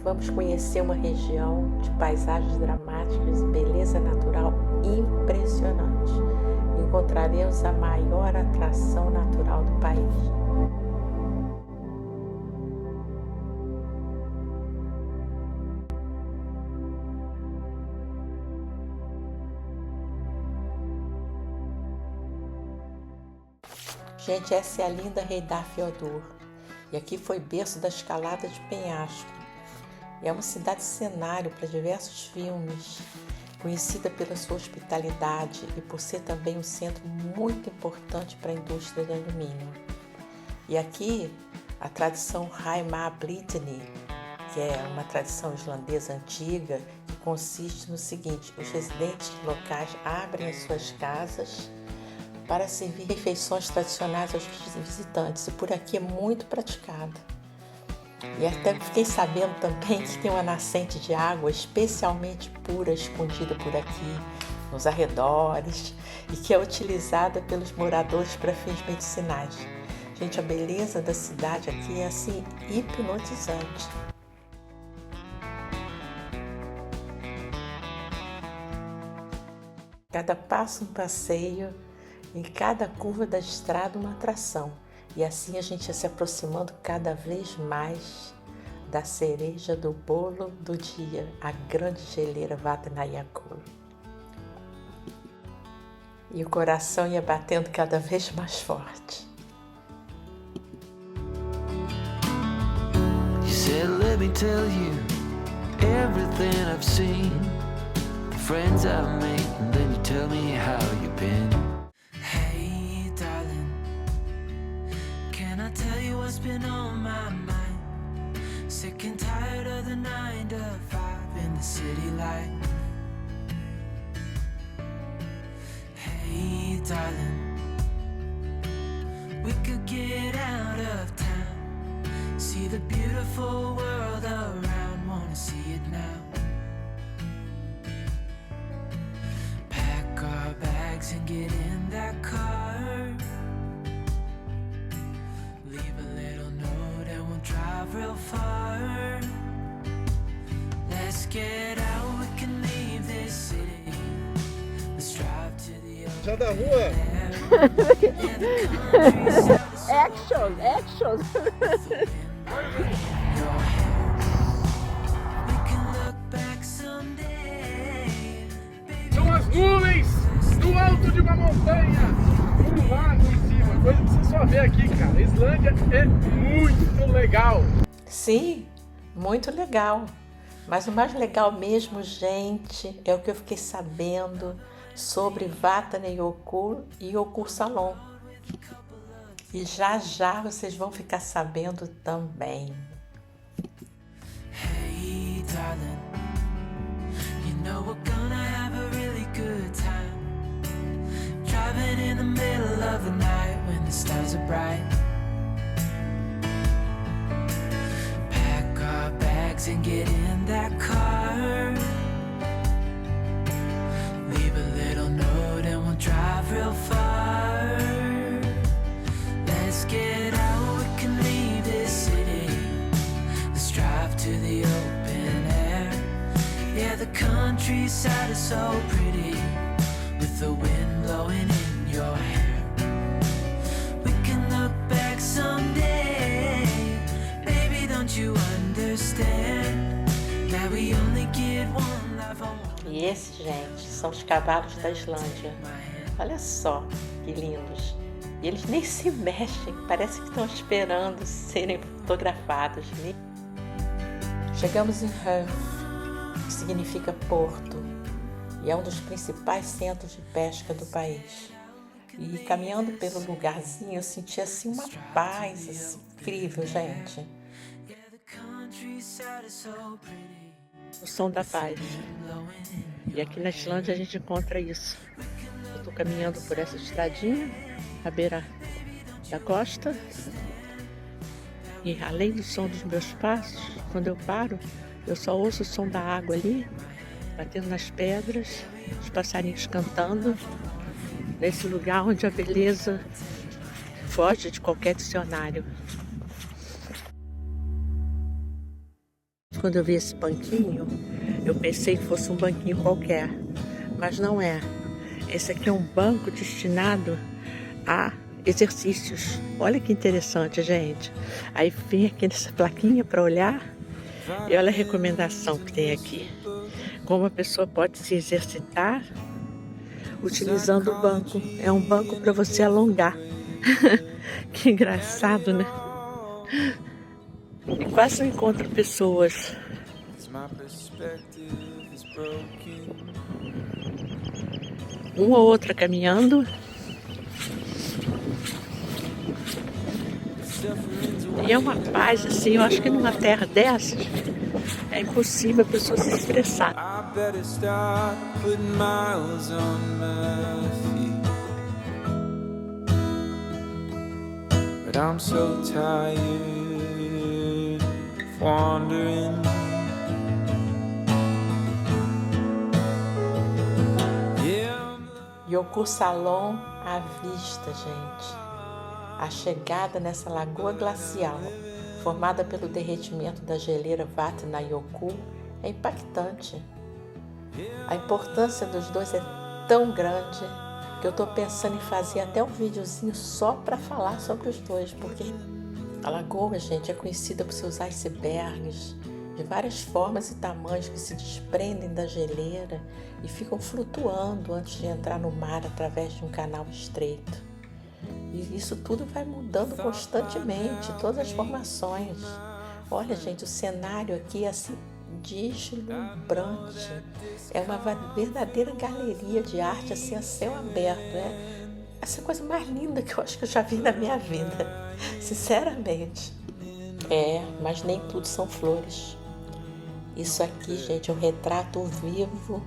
vamos conhecer uma região de paisagens dramáticas e beleza natural impressionante. Encontraremos a maior atração natural do país. Gente, essa é a linda Reyðarfjörður, e aqui foi berço da escalada de penhasco. É uma cidade cenário para diversos filmes, conhecida pela sua hospitalidade e por ser também um centro muito importante para a indústria de alumínio. E aqui a tradição Heimablíðni, que é uma tradição islandesa antiga, que consiste no seguinte: os residentes locais abrem as suas casas para servir refeições tradicionais aos visitantes, e por aqui é muito praticada. E até fiquei sabendo também que tem uma nascente de água especialmente pura escondida por aqui, nos arredores, e que é utilizada pelos moradores para fins medicinais. Gente, a beleza da cidade aqui é assim hipnotizante. Cada passo um passeio, em cada curva da estrada uma atração, e assim a gente ia se aproximando cada vez mais da cereja do bolo do dia, a grande geleira Vatnajökull. E o coração ia batendo cada vez mais forte. You said, let me tell you everything I've seen, the friends I've made, and then you tell me how you've been. Tell you what's been on my mind. Sick and tired of the 9 to 5 in the city light. Hey darling, we could get out of town, see the beautiful world around, wanna see it now. Pack our bags and get in that car, drive real far. Let's get out, we can leave this city. Let's drive to the Já da rua. Action, action. São as nuvens do alto de uma montanha, um lago em cima, coisa que você só vê aqui, cara. A Islândia é muito legal. Sim, muito legal. Mas o mais legal mesmo, gente, é o que eu fiquei sabendo sobre Vatnajökull e Jökulsárlón. E já já vocês vão ficar sabendo também. Hey darling, you know we're gonna have a really good time, driving in the middle of the night when the stars are bright. Pack our bags and get in that car, leave a little note and we'll drive real far. Let's get out, we can leave this city. Let's drive to the open air. Yeah, the countryside is so pretty, with the wind blowing in your hair. We can look back someday, baby, don't you understand that we only get one life on one. E esses, gente, são os cavalos da Islândia. Olha só que lindos. E eles nem se mexem, parece que estão esperando serem fotografados. Chegamos em Höf, que significa porto, e é um dos principais centros de pesca do país. E caminhando pelo lugarzinho, eu senti assim uma paz assim, incrível, gente. O som da paz. E aqui na Islândia a gente encontra isso. Eu estou caminhando por essa estradinha, à beira da costa. E além do som dos meus passos, quando eu paro, eu só ouço o som da água ali, batendo nas pedras, os passarinhos cantando, nesse lugar onde a beleza foge de qualquer dicionário. quando eu vi esse banquinho, eu pensei que fosse um banquinho qualquer, mas não é. Esse aqui é um banco destinado a exercícios. Olha que interessante, gente. Aí vem aqui nessa plaquinha para olhar e olha a recomendação que tem aqui. Como a pessoa pode se exercitar utilizando o banco. É um banco para você alongar. Que engraçado, né? E quase não encontro pessoas. Uma ou outra caminhando. E é uma paz, assim, eu acho que numa terra dessas é impossível a pessoa se expressar. I'm so tired of wandering. Yoku Salon à vista, gente. A chegada nessa lagoa glacial, formada pelo derretimento da geleira Vatnajökull, é impactante. A importância dos dois é tão grande que eu estou pensando em fazer até um videozinho só para falar sobre os dois, porque a lagoa, gente, é conhecida por seus icebergs de várias formas e tamanhos que se desprendem da geleira e ficam flutuando antes de entrar no mar através de um canal estreito. E isso tudo vai mudando constantemente, todas as formações. Olha, gente, o cenário aqui é assim deslumbrante. É uma verdadeira galeria de arte assim a céu aberto. É essa coisa mais linda que eu acho que eu já vi na minha vida, sinceramente. Mas nem tudo são flores. Isso aqui, gente, é um retrato vivo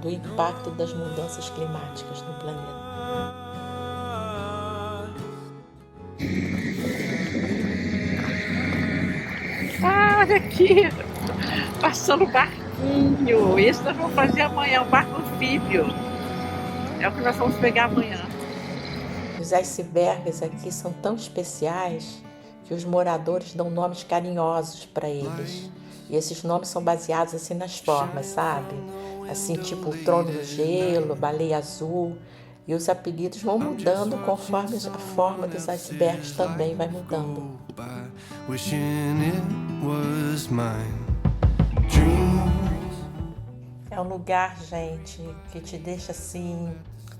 do impacto das mudanças climáticas no planeta. Olha aqui, passando o barquinho. Isso nós vamos fazer amanhã, um barco anfíbio. É o que nós vamos pegar amanhã. Os icebergs aqui são tão especiais que os moradores dão nomes carinhosos para eles. E esses nomes são baseados assim nas formas, sabe? Assim, tipo o trono do gelo, baleia azul. E os apelidos vão mudando conforme a forma dos icebergs também vai mudando. É um lugar, gente, que te deixa assim,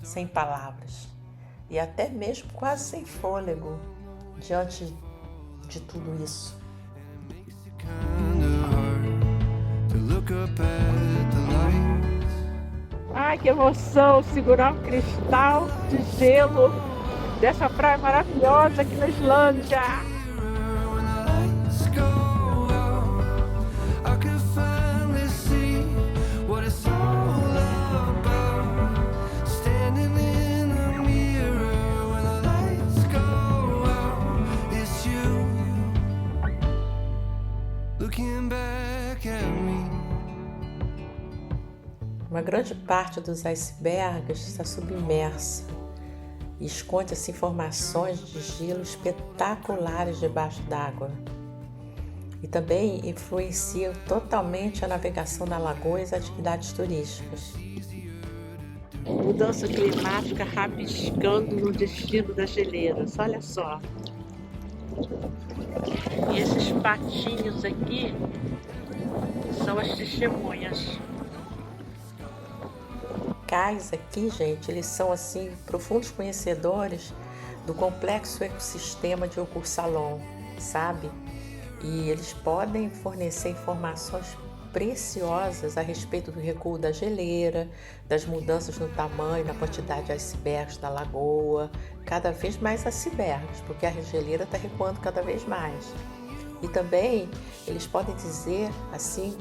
sem palavras. E até mesmo quase sem fôlego diante de tudo isso. Ai, que emoção segurar um cristal de gelo dessa praia maravilhosa aqui na Islândia. Uma grande parte dos icebergs está submersa e esconde assim formações de gelo espetaculares debaixo d'água. E também influencia totalmente a navegação na lagoa e as atividades turísticas. Mudança climática rabiscando no destino das geleiras, olha só. E esses patinhos aqui são as testemunhas. Cais aqui, gente, eles são assim profundos conhecedores do complexo ecossistema de Yoku Salon, sabe? E eles podem fornecer informações preciosas a respeito do recuo da geleira, das mudanças no tamanho, na quantidade de icebergs da lagoa, cada vez mais icebergs, porque a geleira está recuando cada vez mais. E também eles podem dizer assim,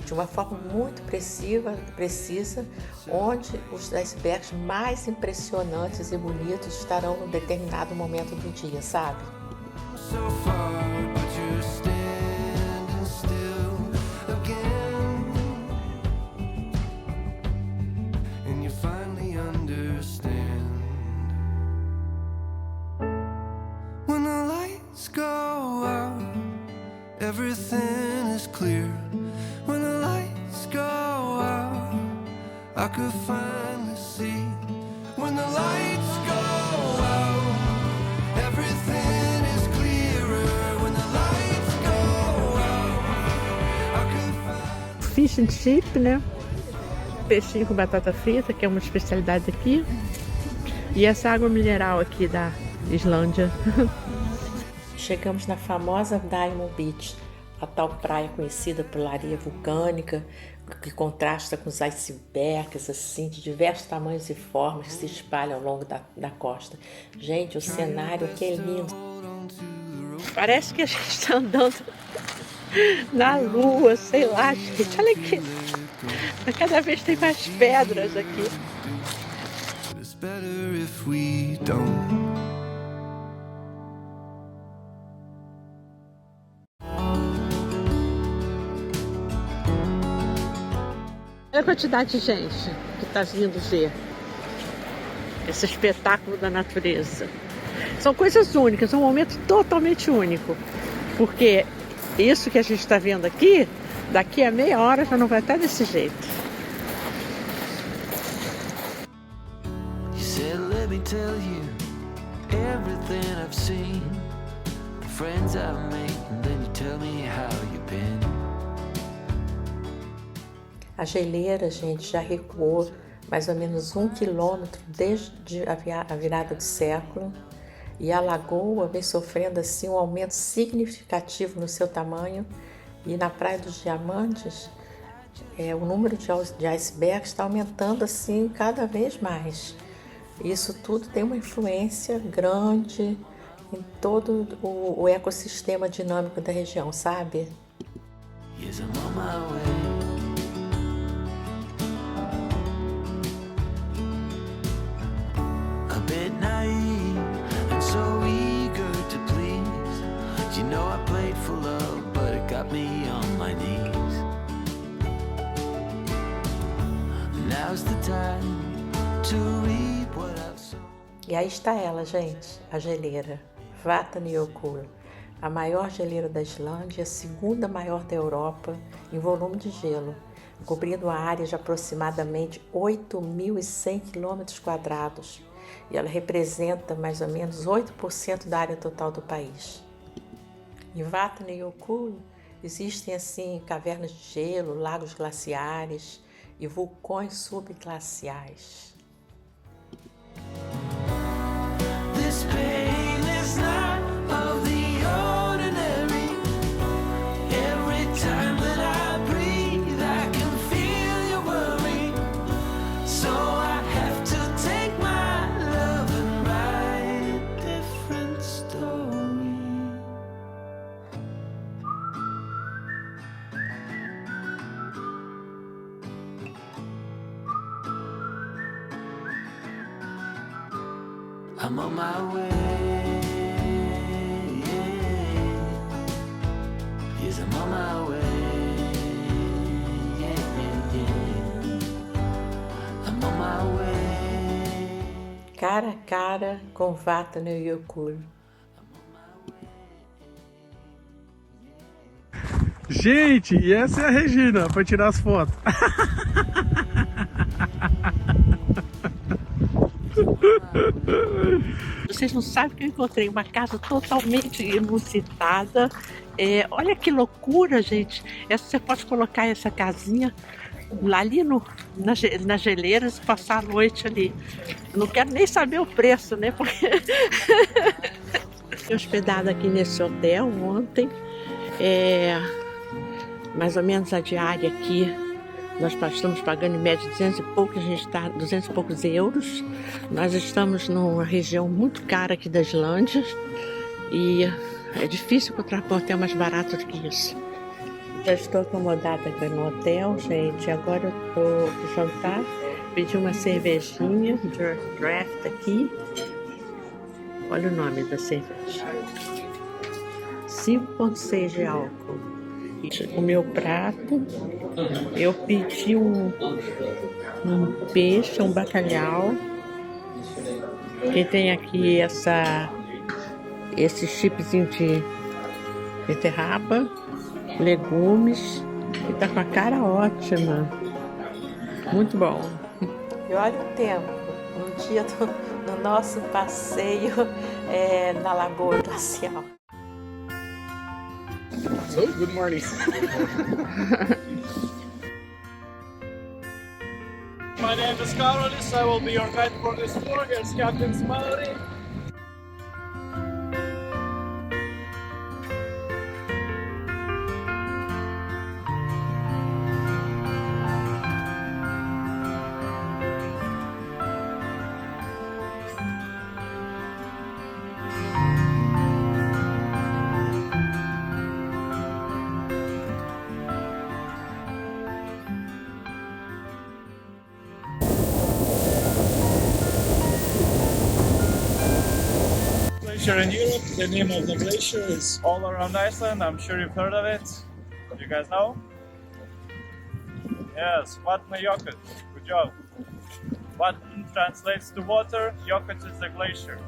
de uma forma muito precisa, onde os icebergs mais impressionantes e bonitos estarão num determinado momento do dia, sabe? Everything everything is clear. When the lights go out, I could finally see. When the lights go out, everything is clearer. When the lights go out, I could finally... Fish and chip, né? Peixinho com batata frita, que é uma especialidade aqui. E essa água mineral aqui da Islândia. Chegamos na famosa Diamond Beach, a tal praia conhecida por areia vulcânica, que contrasta com os icebergs, assim, de diversos tamanhos e formas que se espalham ao longo da costa. Gente, o cenário aqui é lindo. Parece que a gente está andando na lua, sei lá, gente. Olha aqui. Cada vez tem mais pedras aqui. It's better if we don't. Olha a quantidade de gente que está vindo ver esse espetáculo da natureza. São coisas únicas, é um momento totalmente único. Porque isso que a gente está vendo aqui, daqui a meia hora já não vai estar desse jeito. You said, let me tell you everything I've seen, the friends I've made, and then you tell me how you've been. A geleira, gente, já recuou mais ou menos 1 quilômetro desde a virada do século, e a lagoa vem sofrendo assim um aumento significativo no seu tamanho, e na Praia dos Diamantes o número de icebergs está aumentando assim cada vez mais. Isso tudo tem uma influência grande em todo o ecossistema dinâmico da região, sabe? Yes, I'm on my way. A bit naive and so eager to please. You know I played for love, but it got me on my knees. Now's the time to reap what I've sown. E aí está ela, gente, a geleira, Vatnajökull, a maior geleira da Islândia, a segunda maior da Europa em volume de gelo, cobrindo uma área de aproximadamente 8.100 km², e ela representa mais ou menos 8% da área total do país. Em Vatnajökull existem assim cavernas de gelo, lagos glaciares e vulcões subglaciais. This pain is not of the ordinary. Every time that I breathe, I can feel you worry. So I have to take my love and write a different story. I'm on my way. Yes, I'm on my way. I'm on my way. Cara a cara com Vatnajökull. Gente, e essa é a Regina para tirar as fotos. Vocês não sabem que eu encontrei uma casa totalmente inusitada. Olha que loucura, gente. Você pode colocar essa casinha lá ali nas geleiras e passar a noite ali. Eu não quero nem saber o preço, né? Porque fiquei hospedada aqui nesse hotel ontem. Mais ou menos a diária aqui nós estamos pagando em média 200 e poucos, a gente está 200 e poucos euros. Nós estamos numa região muito cara aqui da Islândia e é difícil encontrar um hotel mais barato do que isso. Já estou acomodada aqui no hotel, gente. Agora eu vou jantar, pedi uma cervejinha, draft aqui. Olha o nome da cerveja. 5,6 de álcool. O meu prato, eu pedi um peixe, um bacalhau, que tem aqui esse chipzinho de beterraba, legumes e tá com a cara ótima. Muito bom. E olha o tempo, no dia do nosso passeio na Lagoa Glacial. So, good morning. My name is Karolis. I will be your guide for this tour. Here's Captain Mallory. Glacier in Europe. The name of the glacier is all around Iceland. I'm sure you've heard of it. You guys know? Yes, Vatnajökull. Good job. Vatn translates to water. Jökull is the glacier.